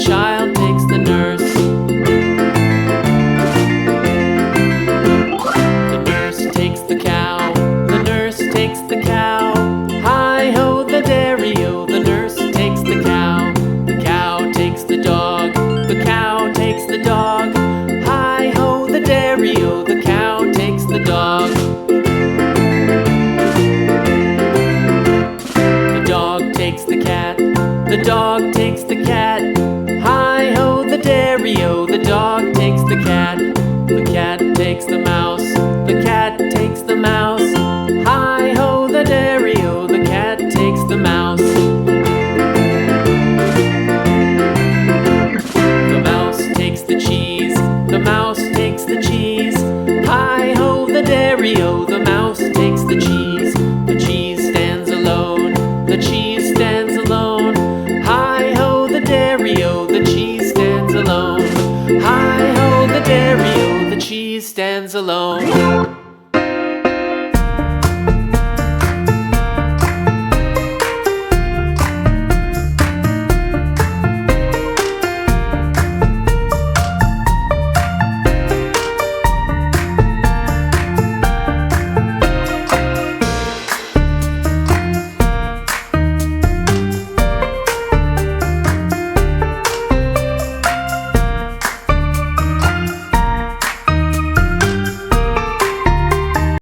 child takes the nurse. The nurse takes the cow. The nurse takes the cow. Hi-ho, the dairy-o, the nurse takes the cow. The cow takes the dog. The cow takes the dog. Hi-ho, the dairy-o, the cow takes the dog. The dog takes the cat. The dog takes the cat. Hi-ho, the dairy-o, the dog takes the cat. The cat takes the mouse. The cat takes the mouse. Hi-ho, the dairy-o, the cat takes the mouse. The mouse takes the cheese. The mouse takes the cheese. Hi-ho, the dairy-o, the mouse takes the cheese. The cheese stands alone. The cheese stands alone. Hi-ho, the dairy-o, the cheese stands alone. Hi-ho, the dairy-o, the cheese stands alone.